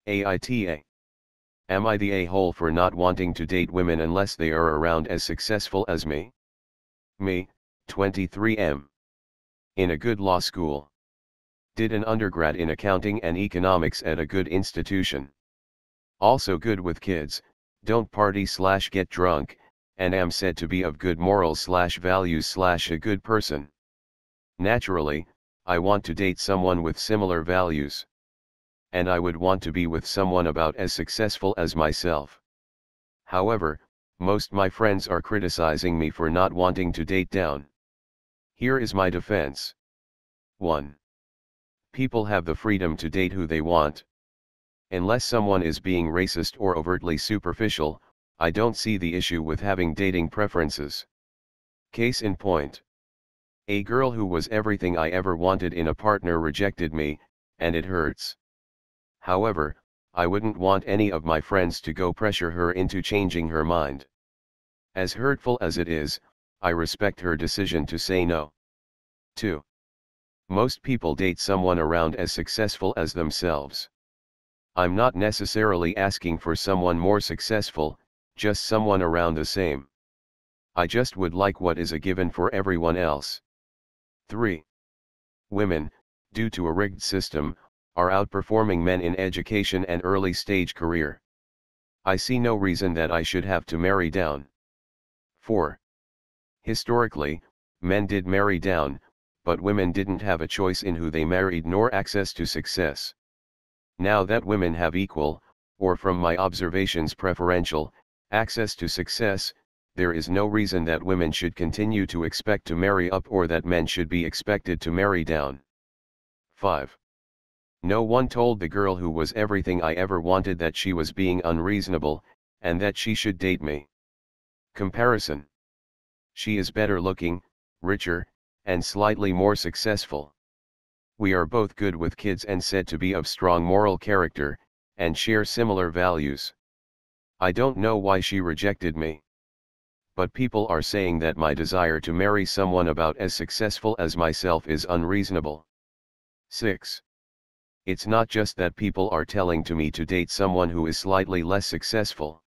AITA. Am I the a-hole for not wanting to date women unless they are around as successful as me? Me, 23M. In a good law school. Did an undergrad in accounting and economics at a good institution. Also good with kids, don't party/get drunk, and am said to be of good morals/values/ a good person. Naturally, I want to date someone with similar values. And I would want to be with someone about as successful as myself. However, most my friends are criticizing me for not wanting to date down. Here is my defense. 1. People have the freedom to date who they want. Unless someone is being racist or overtly superficial, I don't see the issue with having dating preferences. Case in point. A girl who was everything I ever wanted in a partner rejected me, and it hurts. However, I wouldn't want any of my friends to go pressure her into changing her mind. As hurtful as it is, I respect her decision to say no. 2. Most people date someone around as successful as themselves. I'm not necessarily asking for someone more successful, just someone around the same. I just would like what is a given for everyone else. 3. Women, due to a rigged system, are outperforming men in education and early stage career. I see no reason that I should have to marry down. 4. Historically, men did marry down, but women didn't have a choice in who they married nor access to success. Now that women have equal, or from my observations preferential, access to success, there is no reason that women should continue to expect to marry up or that men should be expected to marry down. 5. No one told the girl who was everything I ever wanted that she was being unreasonable, and that she should date me. Comparison. She is better looking, richer, and slightly more successful. We are both good with kids and said to be of strong moral character, and share similar values. I don't know why she rejected me. But people are saying that my desire to marry someone about as successful as myself is unreasonable. 6. It's not just that people are telling to me to date someone who is slightly less successful.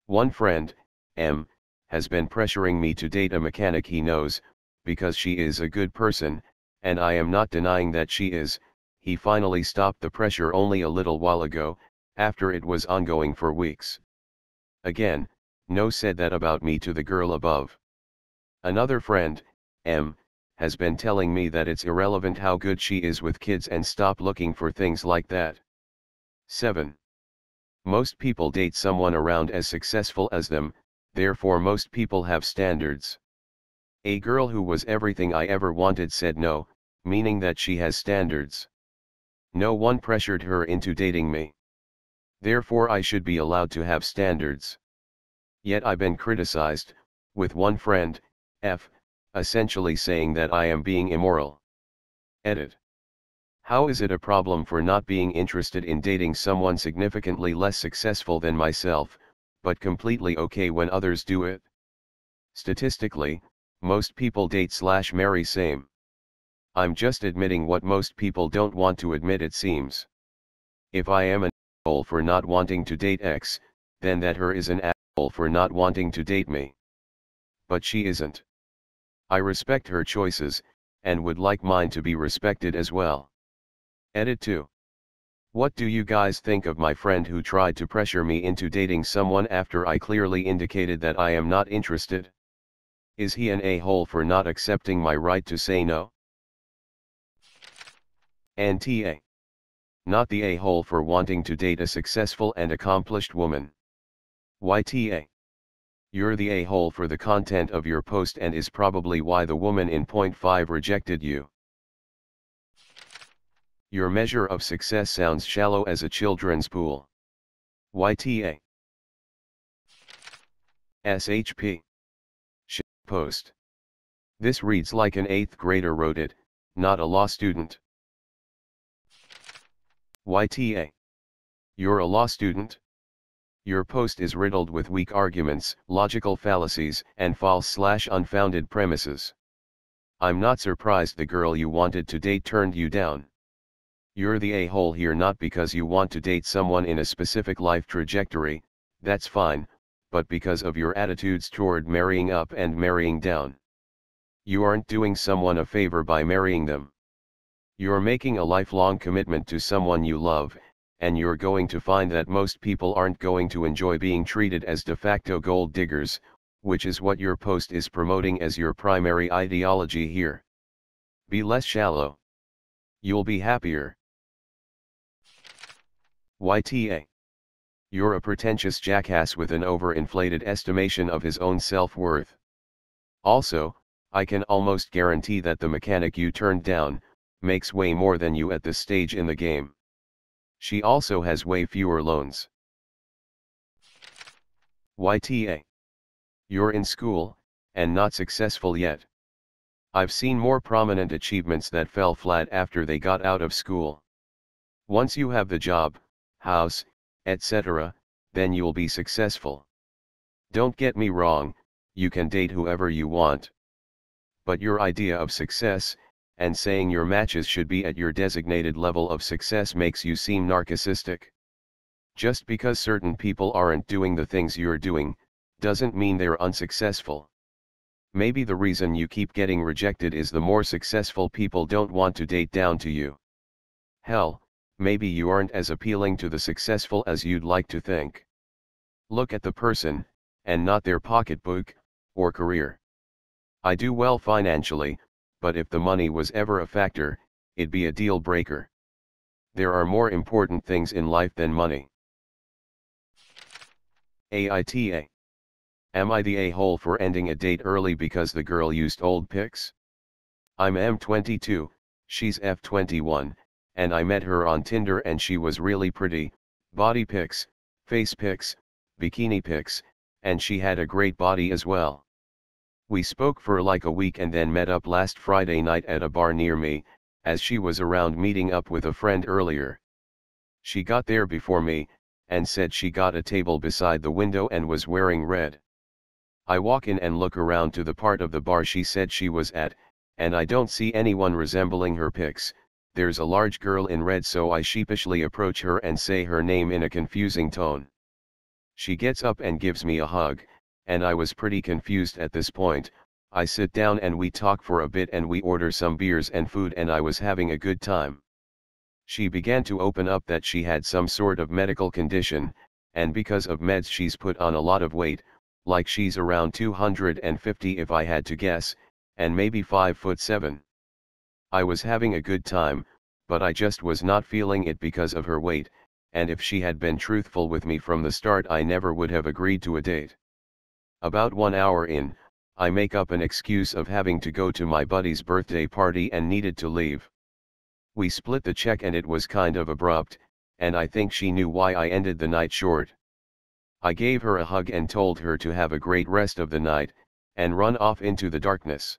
One friend, M, has been pressuring me to date a mechanic he knows, because she is a good person, and I am not denying that she is. He finally stopped the pressure only a little while ago, after it was ongoing for weeks. Again, no said that about me to the girl above. Another friend, M, has been telling me that it's irrelevant how good she is with kids and stop looking for things like that. 7. Most people date someone around as successful as them, therefore most people have standards. A girl who was everything I ever wanted said no, meaning that she has standards. No one pressured her into dating me. Therefore I should be allowed to have standards. Yet I've been criticized, with one friend, F, essentially saying that I am being immoral. Edit. How is it a problem for not being interested in dating someone significantly less successful than myself, but completely okay when others do it? Statistically, most people date/marry same. I'm just admitting what most people don't want to admit, it seems. If I am an asshole for not wanting to date X, then that her is an asshole for not wanting to date me. But she isn't. I respect her choices, and would like mine to be respected as well. Edit 2. What do you guys think of my friend who tried to pressure me into dating someone after I clearly indicated that I am not interested? Is he an a-hole for not accepting my right to say no? NTA. Not the a-hole for wanting to date a successful and accomplished woman. YTA. You're the a-hole for the content of your post and is probably why the woman in point 5 rejected you. Your measure of success sounds shallow as a children's pool. YTA. SHP. Post. This reads like an 8th grader wrote it, not a law student. YTA. You're a law student? Your post is riddled with weak arguments, logical fallacies, and false/unfounded premises. I'm not surprised the girl you wanted to date turned you down. You're the a-hole here not because you want to date someone in a specific life trajectory, that's fine, but because of your attitudes toward marrying up and marrying down. You aren't doing someone a favor by marrying them. You're making a lifelong commitment to someone you love, and you're going to find that most people aren't going to enjoy being treated as de facto gold diggers, which is what your post is promoting as your primary ideology here. Be less shallow. You'll be happier. YTA. You're a pretentious jackass with an overinflated estimation of his own self-worth. Also, I can almost guarantee that the mechanic you turned down makes way more than you at this stage in the game. She also has way fewer loans. YTA. You're in school, and not successful yet. I've seen more prominent achievements that fell flat after they got out of school. Once you have the job, house, etc., then you'll be successful. Don't get me wrong, you can date whoever you want. But your idea of success, and saying your matches should be at your designated level of success makes you seem narcissistic. Just because certain people aren't doing the things you're doing, doesn't mean they're unsuccessful. Maybe the reason you keep getting rejected is the more successful people don't want to date down to you. Hell, maybe you aren't as appealing to the successful as you'd like to think. Look at the person, and not their pocketbook, or career. I do well financially, but if the money was ever a factor, it'd be a deal breaker. There are more important things in life than money. AITA. Am I the a-hole for ending a date early because the girl used old pics? I'm M22, she's F21, and I met her on Tinder and she was really pretty, body pics, face pics, bikini pics, and she had a great body as well. We spoke for like a week and then met up last Friday night at a bar near me, as she was around meeting up with a friend earlier. She got there before me, and said she got a table beside the window and was wearing red. I walk in and look around to the part of the bar she said she was at, and I don't see anyone resembling her pics. There's a large girl in red, so I sheepishly approach her and say her name in a confusing tone. She gets up and gives me a hug, and I was pretty confused at this point. I sit down and we talk for a bit and we order some beers and food and I was having a good time. She began to open up that she had some sort of medical condition, and because of meds she's put on a lot of weight, like she's around 250 if I had to guess, and maybe 5'7". I was having a good time, but I just was not feeling it because of her weight, and if she had been truthful with me from the start I never would have agreed to a date. About 1 hour in, I make up an excuse of having to go to my buddy's birthday party and needed to leave. We split the check and it was kind of abrupt, and I think she knew why I ended the night short. I gave her a hug and told her to have a great rest of the night, and run off into the darkness.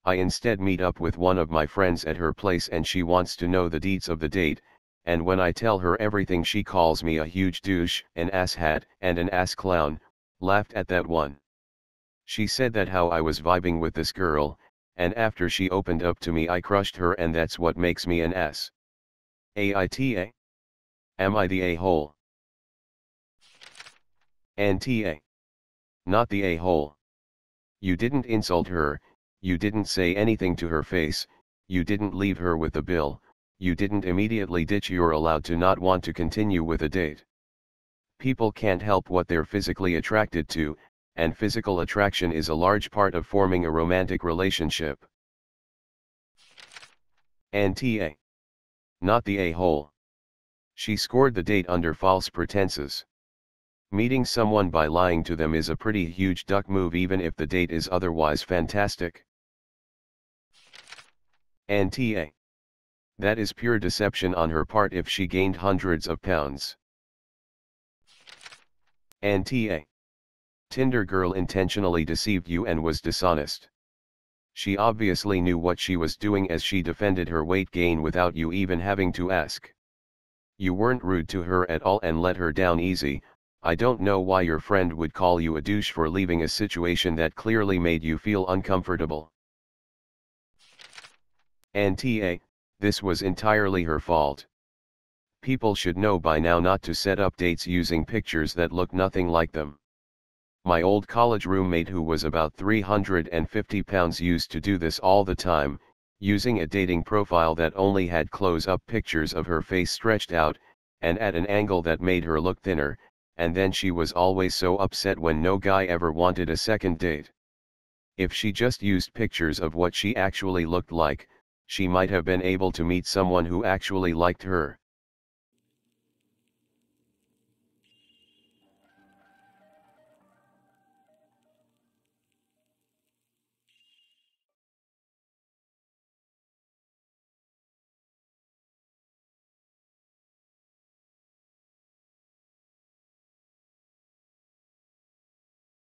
I instead meet up with one of my friends at her place and she wants to know the deets of the date, and when I tell her everything she calls me a huge douche, an asshat, and an ass clown, laughed at that one. She said that how I was vibing with this girl, and after she opened up to me I crushed her and that's what makes me an ass. AITA. Am I the a-hole? NTA. Not the a-hole. You didn't insult her, you didn't say anything to her face, you didn't leave her with the bill, you didn't immediately ditch. You're allowed to not want to continue with a date. People can't help what they're physically attracted to, and physical attraction is a large part of forming a romantic relationship. NTA. Not the a-hole. She scored the date under false pretenses. Meeting someone by lying to them is a pretty huge duck move even if the date is otherwise fantastic. NTA. That is pure deception on her part if she gained hundreds of pounds. NTA. Tinder girl intentionally deceived you and was dishonest. She obviously knew what she was doing as she defended her weight gain without you even having to ask. You weren't rude to her at all and let her down easy. I don't know why your friend would call you a douche for leaving a situation that clearly made you feel uncomfortable. NTA, This was entirely her fault. People should know by now not to set up dates using pictures that look nothing like them. My old college roommate, who was about 350 pounds, used to do this all the time, using a dating profile that only had close-up pictures of her face stretched out, and at an angle that made her look thinner, and then she was always so upset when no guy ever wanted a second date. If she just used pictures of what she actually looked like, she might have been able to meet someone who actually liked her.